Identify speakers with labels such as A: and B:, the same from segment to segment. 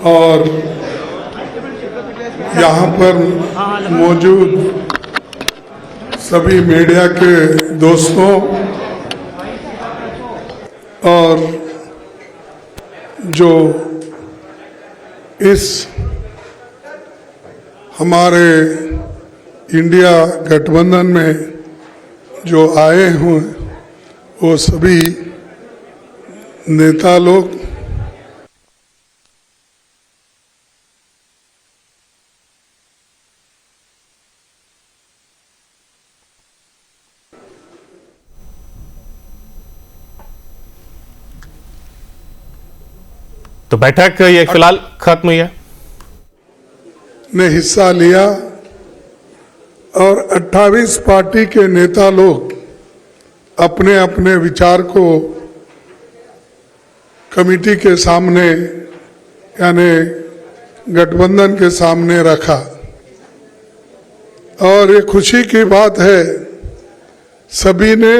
A: और यहाँ पर मौजूद सभी मीडिया के दोस्तों और जो इस हमारे इंडिया गठबंधन में जो आए हुए वो सभी नेता लोग,
B: तो बैठक ये फिलहाल खत्म हुई है,
A: ने हिस्सा लिया और 28 पार्टी के नेता लोग अपने अपने विचार को कमेटी के सामने यानी गठबंधन के सामने रखा। और ये खुशी की बात है, सभी ने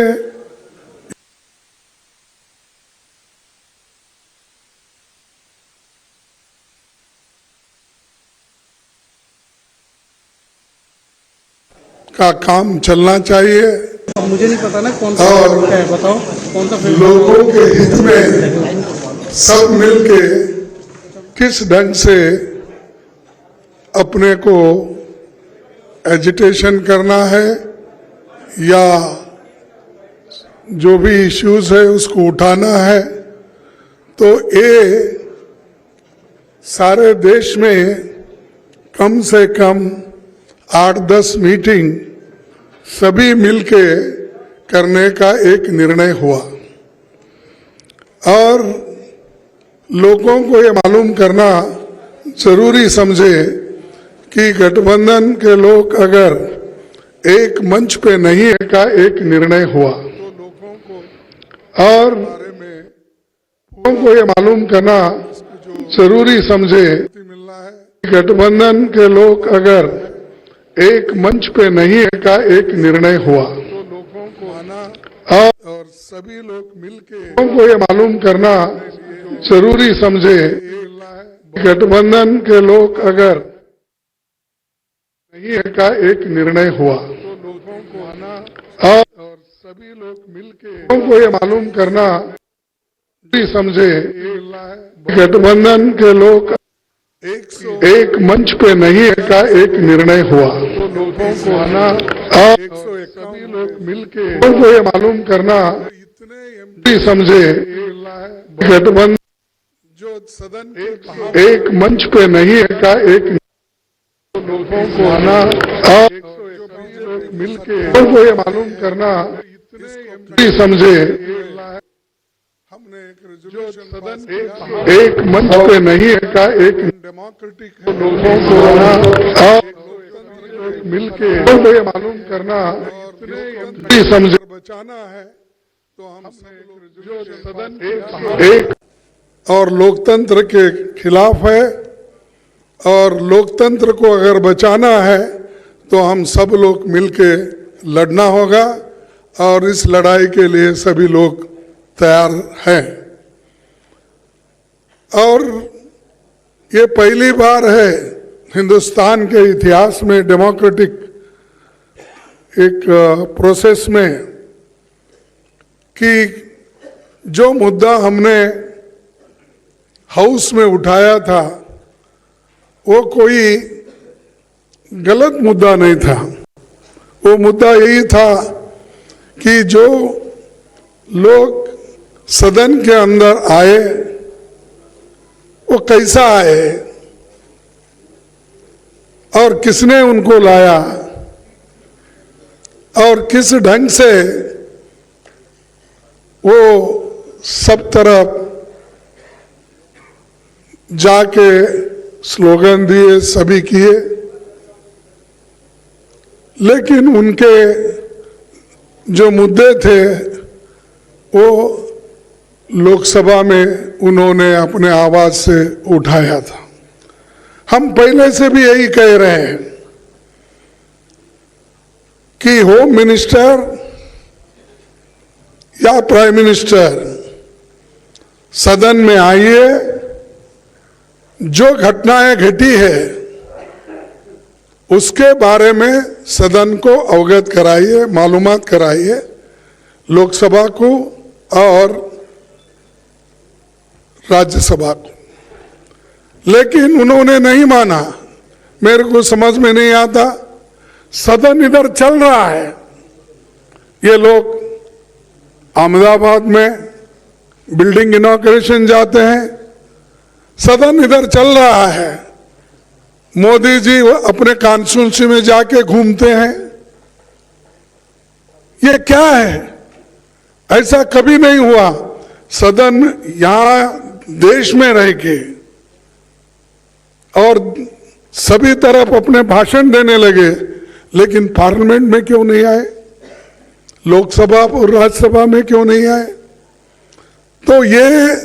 A: का काम चलना चाहिए।
C: मुझे नहीं पता ना कौन सा है, बताओ कौन सा
A: लोगों के हित में सब मिलके किस ढंग से अपने को एजिटेशन करना है या जो भी इश्यूज है उसको उठाना है। तो ये सारे देश में कम से कम 8-10 मीटिंग सभी मिलके करने का एक निर्णय हुआ और लोगों को ये मालूम करना जरूरी समझे कि गठबंधन के लोग अगर एक मंच पे नहीं है का एक निर्णय हुआ तो और लोगों को ये मालूम करना जरूरी समझे गठबंधन के लोग अगर एक मंच पे नहीं है का एक निर्णय हुआ तो लोगों को आना और सभी लोग मिलके लोगों को ये मालूम करना जरूरी समझे गठबंधन के लोग अगर नहीं है का एक निर्णय हुआ तो लोगों को आना और सभी लोग मिलके लोगों को ये मालूम करना जरूरी समझे गठबंधन के लोग एक मंच पे नहीं है का एक निर्णय हुआ तो लोगों को आना और सभी लोग मिलके लोगों को ये मालूम करना इतने समझे गठबंधन जो सदन एक मंच पे नहीं है का एक तो लोगों को आना और सभी लोग मिलके लोगों को ये मालूम करना इतने समझे हमने जो सदन एक मंच पे नहीं है का एक डेमोक्रेटिक लोगों को आना और मिलके लोगों को ये मालूम करना इतने समझे बचाना है। तो हम जो सदन एक और लोकतंत्र के खिलाफ है और लोकतंत्र को अगर बचाना है तो हम सब लोग मिलके लड़ना होगा और इस लड़ाई के लिए सभी लोग तैयार हैं। और ये पहली बार है हिंदुस्तान के इतिहास में डेमोक्रेटिक एक प्रोसेस में कि जो मुद्दा हमने हाउस में उठाया था वो कोई गलत मुद्दा नहीं था। वो मुद्दा यही था कि जो लोग सदन के अंदर आए वो कैसा आए और किसने उनको लाया और किस ढंग से वो सब तरफ जाके स्लोगन दिए, सभी किए, लेकिन उनके जो मुद्दे थे वो लोकसभा में उन्होंने अपने आवाज से उठाया था। हम पहले से भी यही कह रहे हैं कि होम मिनिस्टर या प्राइम मिनिस्टर सदन में आइए जो घटनाएं घटी है उसके बारे में सदन को अवगत कराइए, मालूमात कराइए, लोकसभा को और राज्यसभा को। लेकिन उन्होंने नहीं माना। मेरे को समझ में नहीं आता, सदन इधर चल रहा है, ये लोग अहमदाबाद में बिल्डिंग इनॉग्रेशन जाते हैं, सदन इधर चल रहा है, मोदी जी अपने कॉन्स्टिट्यूंसी में जाके घूमते हैं। ये क्या है? ऐसा कभी नहीं हुआ। सदन यहां देश में रह के और सभी तरफ अपने भाषण देने लगे, लेकिन पार्लियामेंट में क्यों नहीं आए? लोकसभा और राज्यसभा में क्यों नहीं आए? तो ये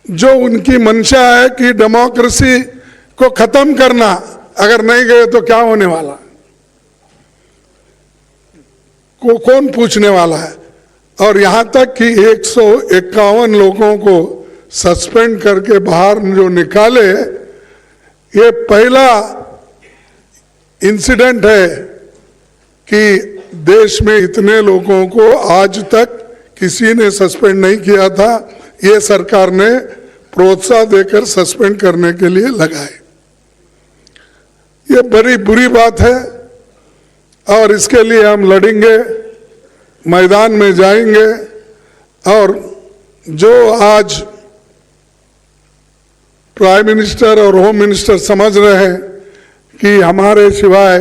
A: जो उनकी मंशा है कि डेमोक्रेसी को खत्म करना, अगर नहीं गए तो क्या होने वाला को कौन पूछने वाला है? और यहां तक कि 151 लोगों को सस्पेंड करके बाहर जो निकाले, ये पहला इंसिडेंट है कि देश में इतने लोगों को आज तक किसी ने सस्पेंड नहीं किया था। ये सरकार ने प्रोत्साहन देकर सस्पेंड करने के लिए लगाए। ये बड़ी बुरी बात है और इसके लिए हम लड़ेंगे, मैदान में जाएंगे। और जो आज प्राइम मिनिस्टर और होम मिनिस्टर समझ रहे हैं कि हमारे सिवाय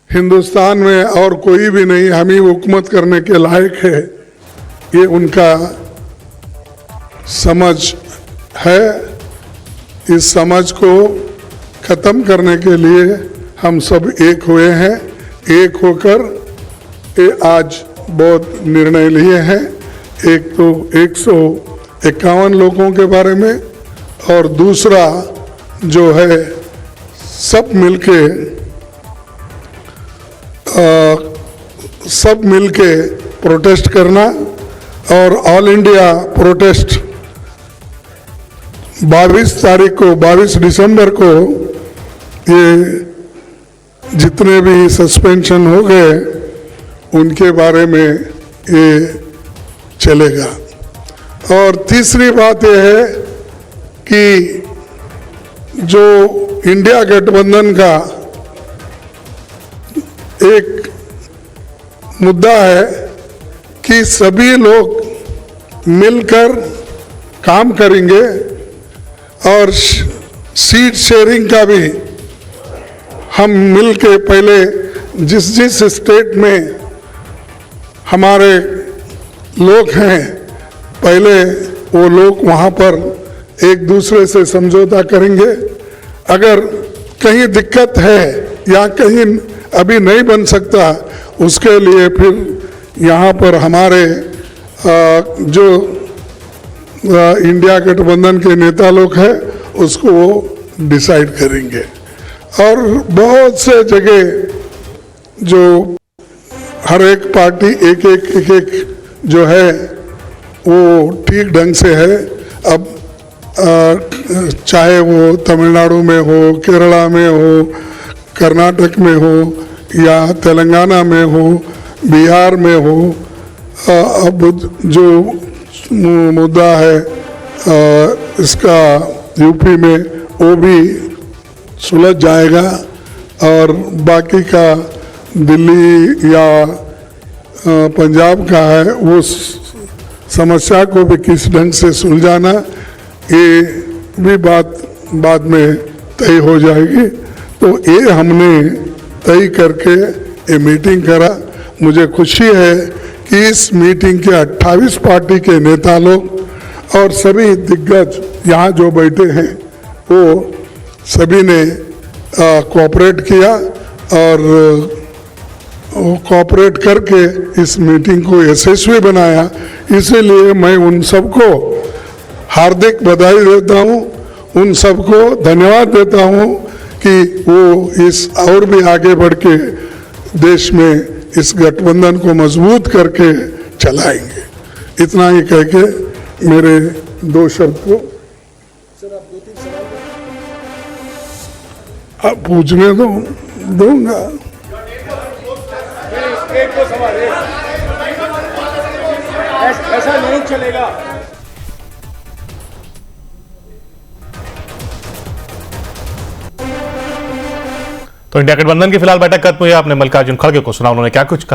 A: हिंदुस्तान में और कोई भी नहीं, हम ही हुकूमत करने के लायक है, ये उनका समझ है। इस समझ को खत्म करने के लिए हम सब एक हुए हैं। एक होकर ये आज बहुत निर्णय लिए हैं। एक तो 151 लोगों के बारे में, और दूसरा जो है सब मिलके प्रोटेस्ट करना। और ऑल इंडिया प्रोटेस्ट 22 दिसंबर को ये जितने भी सस्पेंशन हो गए उनके बारे में ये चलेगा। और तीसरी बात यह है कि जो इंडिया गठबंधन का एक मुद्दा है कि सभी लोग मिलकर काम करेंगे और सीट शेयरिंग का भी हम मिलके पहले जिस स्टेट में हमारे लोग हैं, पहले वो लोग वहाँ पर एक दूसरे से समझौता करेंगे। अगर कहीं दिक्कत है या कहीं अभी नहीं बन सकता, उसके लिए फिर यहाँ पर हमारे जो इंडिया गठबंधन के नेता लोग हैं उसको वो डिसाइड करेंगे। और बहुत से जगह जो हर एक पार्टी एक जो है वो ठीक ढंग से है। अब चाहे वो तमिलनाडु में हो, केरला में हो, कर्नाटक में हो या तेलंगाना में हो, बिहार में हो, अब जो मुद्दा है इसका यूपी में, वो भी सुलझ जाएगा। और बाकी का दिल्ली या पंजाब का है, वो समस्या को भी किस ढंग से सुलझाना, ये भी बात बाद में तय हो जाएगी। तो ये हमने तय करके ये मीटिंग करा। मुझे खुशी है कि इस मीटिंग के 28 पार्टी के नेता लोग और सभी दिग्गज यहाँ जो बैठे हैं वो सभी ने कोऑपरेट किया और कोऑपरेट करके इस मीटिंग को यशस्वी बनाया। इसीलिए मैं उन सबको हार्दिक बधाई देता हूँ, उन सबको धन्यवाद देता हूँ कि वो इस और भी आगे बढ़ के देश में इस गठबंधन को मजबूत करके चलाएंगे। इतना ही कह के मेरे 2 शब्द को अब पूछने तो दूंगा।
D: ऐसा नहीं चलेगा।
B: तो इंडिया गठबंधन की फिलहाल बैठक खत्म हुई है। आपने मल्लिकार्जुन खड़गे को सुना, उन्होंने क्या कुछ कहा।